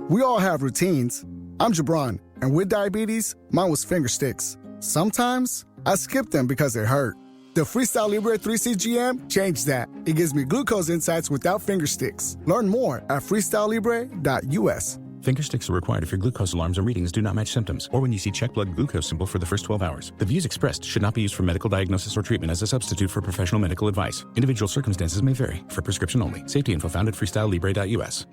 We all have routines. I'm Jabron, and with diabetes, mine was finger sticks. Sometimes, I skip them because they hurt. The Freestyle Libre 3CGM changed that. It gives me glucose insights without finger sticks. Learn more at freestylelibre.us. Finger sticks are required if your glucose alarms or readings do not match symptoms, or when you see check blood glucose symbol for the first 12 hours. The views expressed should not be used for medical diagnosis or treatment as a substitute for professional medical advice. Individual circumstances may vary. For prescription only. Safety info found at freestylelibre.us.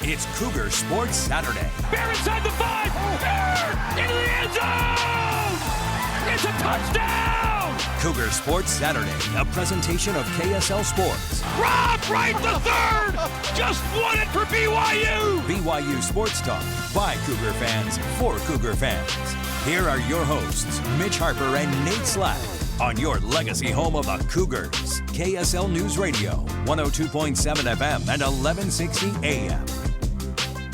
It's Cougar Sports Saturday. Bear inside the 5. Bear into the end zone. It's a touchdown. Cougar Sports Saturday, a presentation of KSL Sports. Rob Wright the third just won it for BYU. BYU Sports Talk by Cougar fans for Cougar fans. Here are your hosts, Mitch Harper and Nate Slack, on your legacy home of the Cougars. KSL News Radio, 102.7 FM and 1160 AM.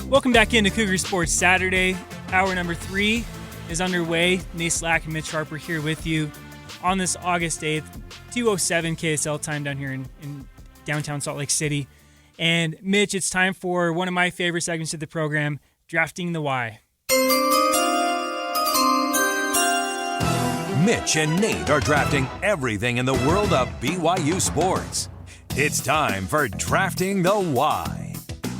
Welcome back into Cougar Sports Saturday. Hour number 3 is underway. Nate Slack and Mitch Harper here with you on this August 8th, 2:07 KSL time down here in downtown Salt Lake City. And Mitch, it's time for one of my favorite segments of the program, Drafting the Why. Mitch and Nate are drafting everything in the world of BYU sports. It's time for Drafting the Why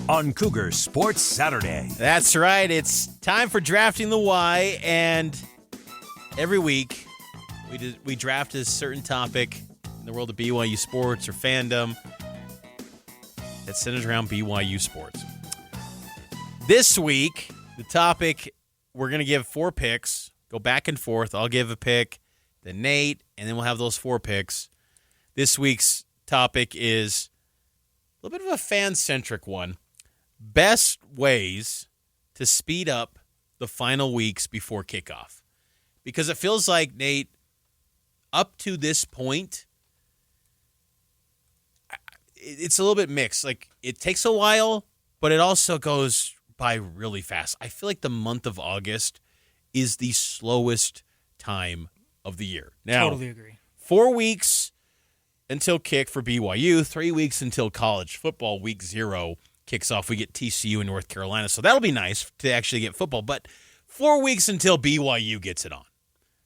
on Cougar Sports Saturday. That's right. It's time for Drafting the Why, and every week we draft a certain topic in the world of BYU sports or fandom that centers around BYU sports. This week, the topic, we're going to give 4 picks, go back and forth. I'll give a pick, then Nate, and then we'll have those 4 picks. This week's topic is a little bit of a fan-centric one. Best ways to speed up the final weeks before kickoff. Because it feels like, Nate, up to this point, it's a little bit mixed. Like, it takes a while, but it also goes by really fast. I feel like the month of August is the slowest time of the year. Now, Totally agree. 4 weeks until kick for BYU, 3 weeks until college football week 0 kicks off. We get TCU in North Carolina, so that'll be nice to actually get football. But 4 weeks until BYU gets it on.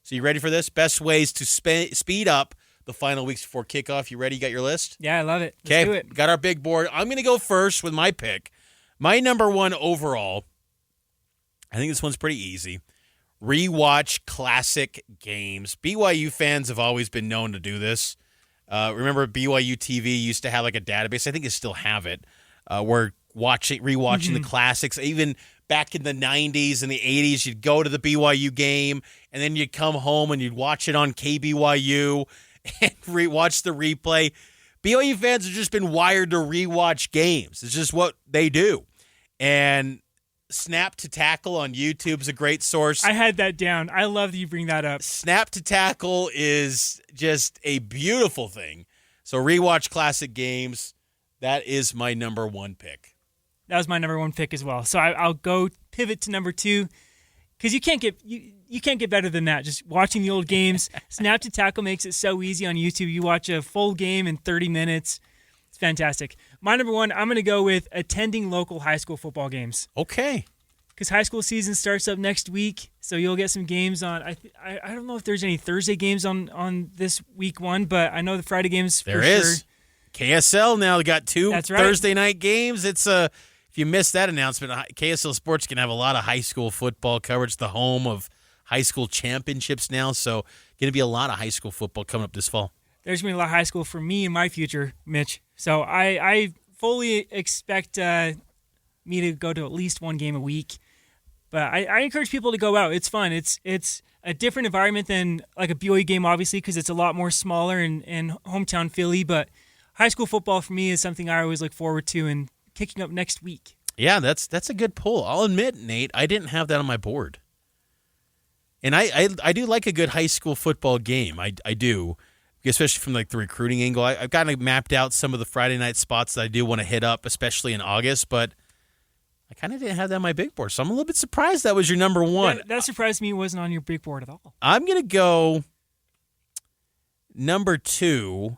So you ready for this? Best ways to speed up the final weeks before kickoff. You ready? You got your list? Yeah, I love it. Let's do it. Got our big board. I'm going to go first with my pick. My number 1 overall, I think this one's pretty easy. Rewatch classic games. BYU fans have always been known to do this. Remember BYU TV used to have like a database. I think they still have it. We're rewatching the classics. Even back in the 90s and the 80s, you'd go to the BYU game, and then you'd come home and you'd watch it on KBYU and watch the replay. BYU fans have just been wired to rewatch games. It's just what they do. And Snap to Tackle on YouTube is a great source. I had that down. I love that you bring that up. Snap to Tackle is just a beautiful thing. So rewatch classic games. That is my number 1 pick. That was my number 1 pick as well. So I'll go pivot to number 2 because you can't get better than that. Just watching the old games. Snap to Tackle makes it so easy on YouTube. You watch a full game in 30 minutes. It's fantastic. My number 1, I'm going to go with attending local high school football games. Okay. Because high school season starts up next week, so you'll get some games on. I don't know if there's any Thursday games on this week 1, but I know the Friday games for sure. There is. KSL now got 2 That's right. Thursday night games. It's if you missed that announcement, KSL Sports can have a lot of high school football coverage. The home of high school championships now, so going to be a lot of high school football coming up this fall. There's going to be a lot of high school for me in my future, Mitch. So I fully expect me to go to at least 1 game a week. But I encourage people to go out. It's fun. It's a different environment than like a BYU game, obviously, because it's a lot more smaller and hometown Philly. But high school football for me is something I always look forward to and kicking up next week. Yeah, that's a good pull. I'll admit, Nate, I didn't have that on my board. And I do like a good high school football game. I do, especially from like the recruiting angle. I've kind of mapped out some of the Friday night spots that I do want to hit up, especially in August, but I kind of didn't have that on my big board, so I'm a little bit surprised that was your number 1. That surprised me it wasn't on your big board at all. I'm going to go number 2.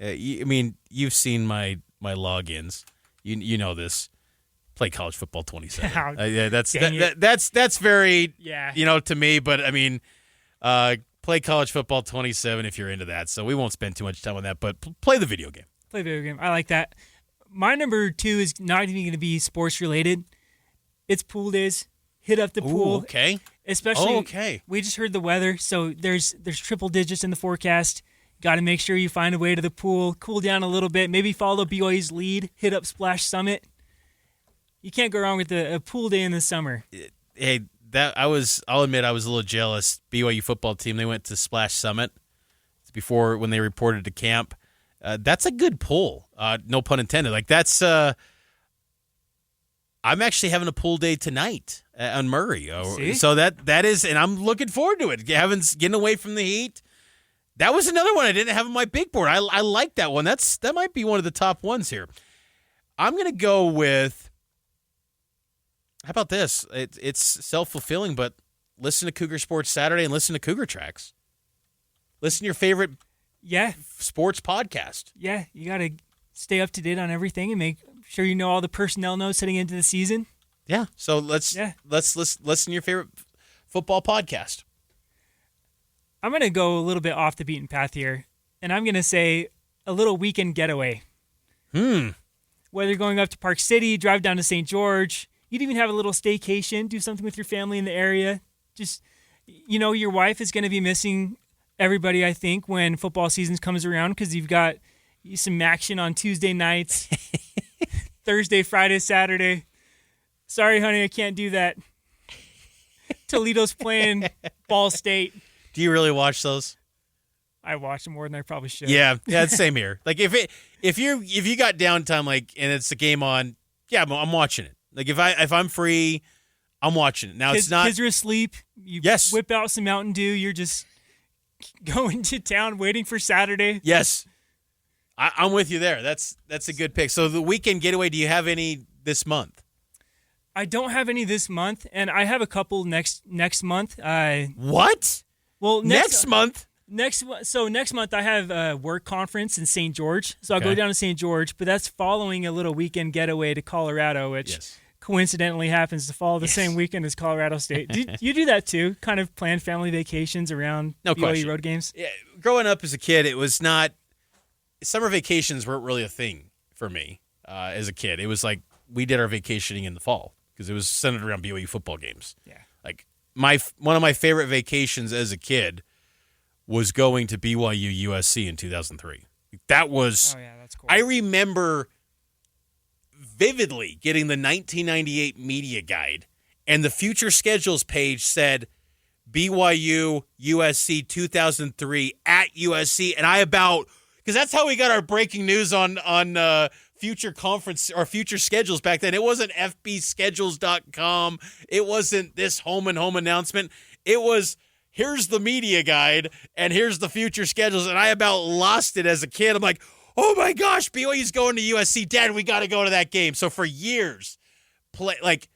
You've seen my my logins. You know this. Play college football 27. Yeah, that's very to me. But I mean, play college football 27 if you're into that. So we won't spend too much time on that. But play the video game. Play video game. I like that. My number 2 is not even going to be sports related. It's pool days. Hit up the pool. Ooh, okay. Especially, we just heard the weather, so there's triple digits in the forecast. Got to make sure you find a way to the pool, cool down a little bit, maybe follow BYU's lead, hit up Splash Summit. You can't go wrong with a pool day in the summer. Hey, I'll admit I was a little jealous. BYU football team, they went to Splash Summit before when they reported to camp. That's a good pool. No pun intended. Like that's I'm actually having a pool day tonight on Murray. So that is, and I'm looking forward to it. Getting away from the heat. That was another one I didn't have on my big board. I like that one. That might be one of the top ones here. I'm going to go with, how about this? It's self-fulfilling, but listen to Cougar Sports Saturday and listen to Cougar Tracks. Listen to your favorite sports podcast. Yeah, you got to stay up to date on everything and make sure you know all the personnel notes heading into the season. Yeah, so let's listen to your favorite football podcast. I'm going to go a little bit off the beaten path here, and I'm going to say a little weekend getaway. Whether you're going up to Park City, drive down to St. George, you'd even have a little staycation, do something with your family in the area. Just, your wife is going to be missing everybody, I think, when football season comes around because you've got some action on Tuesday nights, Thursday, Friday, Saturday. Sorry, honey, I can't do that. Toledo's playing Ball State. Do you really watch those? I watch them more than I probably should. Yeah, same here. Like if you got downtime, like, and it's a game on, I'm watching it. Like if I'm free, I'm watching it. Now it's not. Kids are asleep. You whip out some Mountain Dew. You're just going to town waiting for Saturday. Yes, I'm with you there. That's a good pick. So the weekend getaway. Do you have any this month? I don't have any this month, and I have a couple next month. What? Well, next month. Next month I have a work conference in St. George, so I'll go down to St. George. But that's following a little weekend getaway to Colorado, which coincidentally happens to follow the same weekend as Colorado State. Do you do that too? Kind of plan family vacations around BYU road games? Yeah, growing up as a kid, it was not. Summer vacations weren't really a thing for me as a kid. It was like we did our vacationing in the fall because it was centered around BYU football games. Yeah, like one of my favorite vacations as a kid was going to BYU USC in 2003. That was, that's cool. I remember vividly getting the 1998 media guide, and the future schedules page said BYU USC 2003 at USC, and because that's how we got our breaking news on future conference or future schedules back then. It wasn't fbschedules.com. It wasn't this home and home announcement. It was, here's the media guide, and here's the future schedules, and I about lost it as a kid. I'm like, oh my gosh, BYU's going to USC. Dad, we got to go to that game. So for years, like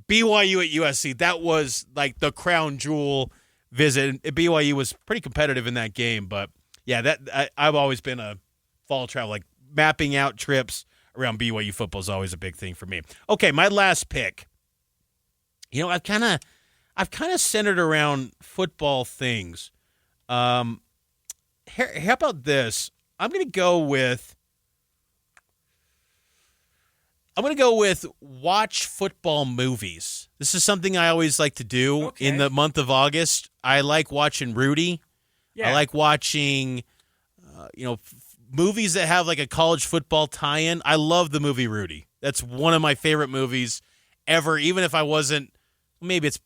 BYU at USC, that was like the crown jewel visit. BYU was pretty competitive in that game, but yeah, I've always been a fall travel, like mapping out trips around BYU football is always a big thing for me. Okay, my last pick. I've kind of centered around football things. How about this? I'm going to go with watch football movies. This is something I always like to do in the month of August. I like watching Rudy. Yeah. I like watching, movies that have like a college football tie-in. I love the movie Rudy. That's one of my favorite movies ever, even if I wasn't, because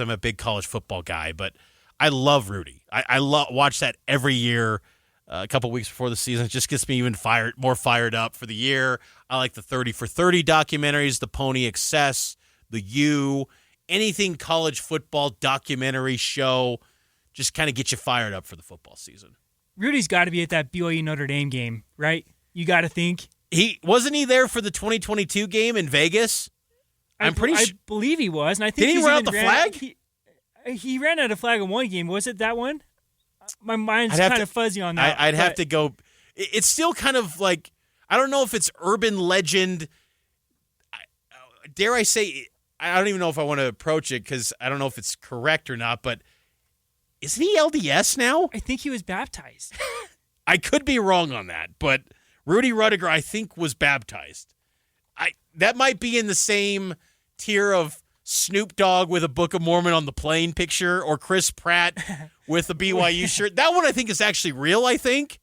I'm a big college football guy, but I love Rudy. I watch that every year, a couple weeks before the season. It just gets me even more fired up for the year. I like the 30 for 30 documentaries, the Pony Excess, the U, anything college football documentary show, just kind of get you fired up for the football season. Rudy's got to be at that BYU Notre Dame game, right? You got to think. Wasn't he there for the 2022 game in Vegas? I believe he was, and I think did he run out the flag? He ran out of flag in one game. Was it that one? My mind's kind of fuzzy on that. I'd have to go. It's still kind of like I don't know if it's urban legend. Dare I say, I don't even know if I want to approach it because I don't know if it's correct or not, but isn't he LDS now? I think he was baptized. I could be wrong on that, but Rudy Rudiger, I think, was baptized. That might be in the same tier of Snoop Dogg with a Book of Mormon on the plane picture or Chris Pratt with a BYU shirt. That one I think is actually real, I think.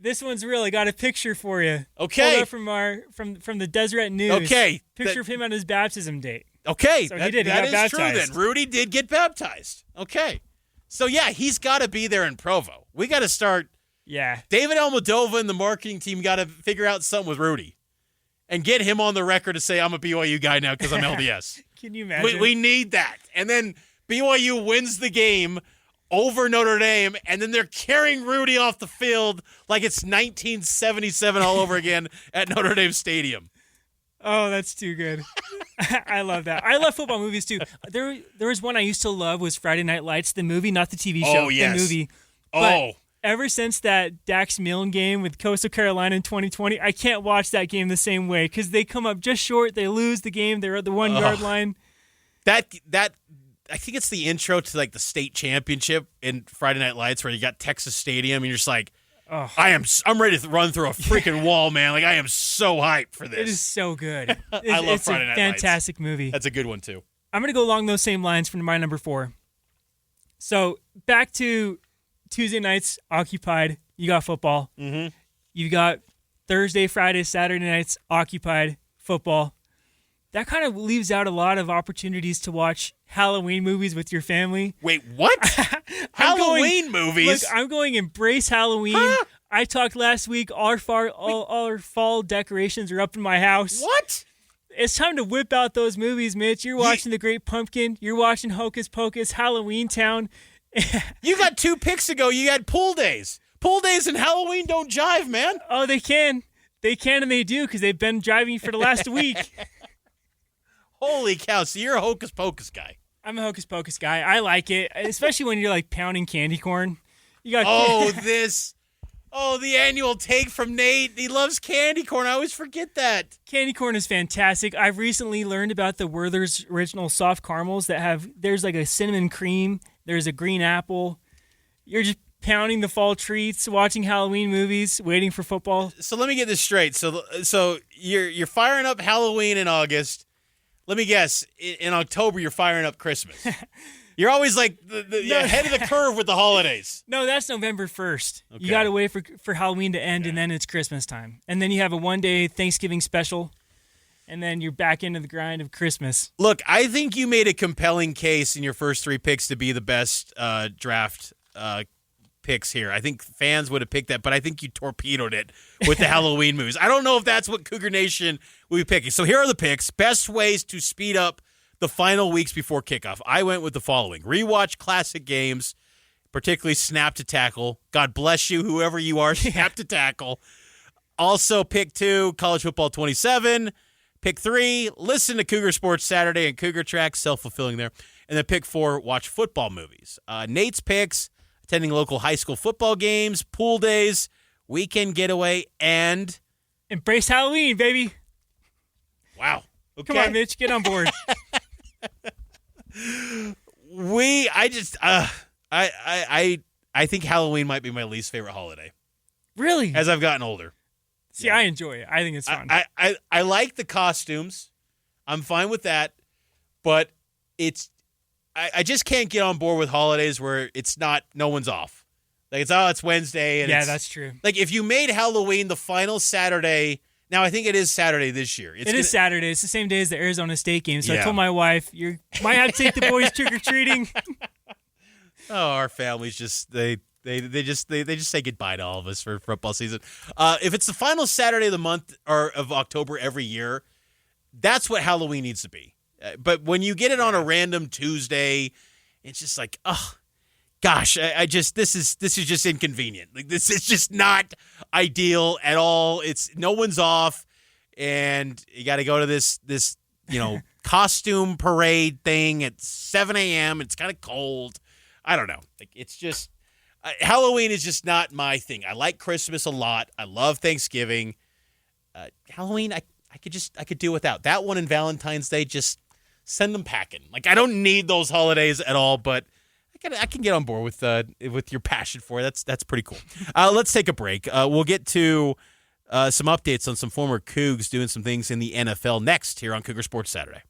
This one's real. I got a picture for you. Okay. Pulled up from the Deseret News. Okay. Picture of him on his baptism date. Okay. So he got that is true baptized. then. Rudy did get baptized. Okay. So, yeah, he's got to be there in Provo. We got to start. Yeah. David Almodovar and the marketing team got to figure out something with Rudy and get him on the record to say, I'm a BYU guy now because I'm LDS. Can you imagine? We need that. And then BYU wins the game over Notre Dame, and then they're carrying Rudy off the field like it's 1977 all over again at Notre Dame Stadium. Oh, that's too good. I love that. I love football movies, too. There was one I used to love was Friday Night Lights, the movie, not the TV show, Oh, yes. the movie. But ever since that Dax Milne game with Coastal Carolina in 2020, I can't watch that game the same way because they come up just short. They lose the game. They're at the 1 yard line. That I think it's the intro to like the state championship in Friday Night Lights where you got Texas Stadium and you're just like, I'm ready to run through a freaking wall, man. Like I am so hyped for this. It is so good. I love Friday Night Lights. It's a fantastic movie. That's a good one too. I'm going to go along those same lines for my number 4. So back to Tuesday nights occupied. You got football. Mm-hmm. You got Thursday, Friday, Saturday nights occupied football. That kind of leaves out a lot of opportunities to watch Halloween movies with your family. Wait, what? Halloween movies? Look, I'm going embrace Halloween. Huh? I talked last week. All our fall decorations are up in my house. What? It's time to whip out those movies, Mitch. You're watching The Great Pumpkin. You're watching Hocus Pocus, Halloween Town. You got 2 picks ago. You had pool days. Pool days and Halloween don't jive, man. Oh, they can. They can and they do because they've been driving for the last week. Holy cow. So you're a Hocus Pocus guy. I'm a Hocus Pocus guy. I like it, especially when you're like pounding candy corn. You got the annual take from Nate. He loves candy corn. I always forget that. Candy corn is fantastic. I've recently learned about the Werther's original soft caramels there's like a cinnamon cream. There's a green apple. You're just pounding the fall treats, watching Halloween movies, waiting for football. So let me get this straight. So you're firing up Halloween in August. Let me guess. In October, you're firing up Christmas. You're always like the ahead of the curve with the holidays. No, that's November 1st. Okay. You got to wait for Halloween to end, and then it's Christmas time. And then you have a one-day Thanksgiving special, and then you're back into the grind of Christmas. Look, I think you made a compelling case in your first 3 picks to be the best draft picks here. I think fans would have picked that, but I think you torpedoed it with the Halloween movies. I don't know if that's what Cougar Nation will be picking. So here are the picks. Best ways to speed up the final weeks before kickoff. I went with the following. Rewatch classic games, particularly Snap to Tackle. God bless you, whoever you are, Snap to Tackle. Also, pick 2, College Football 27. Pick 3, listen to Cougar Sports Saturday and Cougar Track, self-fulfilling there. And then pick 4, watch football movies. Nate's picks, attending local high school football games, pool days, weekend getaway, and embrace Halloween, baby. Wow. Okay. Come on, Mitch, get on board. I think Halloween might be my least favorite holiday. Really? As I've gotten older. See, yeah. I enjoy it. I think it's fun. I like the costumes. I'm fine with that. But I just can't get on board with holidays where no one's off. Like it's Wednesday. And that's true. Like if you made Halloween the final Saturday. Now, I think it is Saturday this year. It is Saturday. It's the same day as the Arizona State game. So I told my wife, you might have to take the boys trick-or-treating. Oh, our families just they just say goodbye to all of us for football season. If it's the final Saturday of the month or of October every year, that's what Halloween needs to be. But when you get it on a random Tuesday, it's just like, oh, gosh, this is just inconvenient. Like this is just not ideal at all. It's no one's off, and you got to go to this costume parade thing at 7 a.m. It's kind of cold. I don't know. Like it's just Halloween is just not my thing. I like Christmas a lot. I love Thanksgiving. Halloween, I could do without that one, and Valentine's Day. Just send them packing. Like, I don't need those holidays at all, but I can get on board with your passion for it. That's pretty cool. Let's take a break. We'll get to some updates on some former Cougs doing some things in the NFL next here on Cougar Sports Saturday.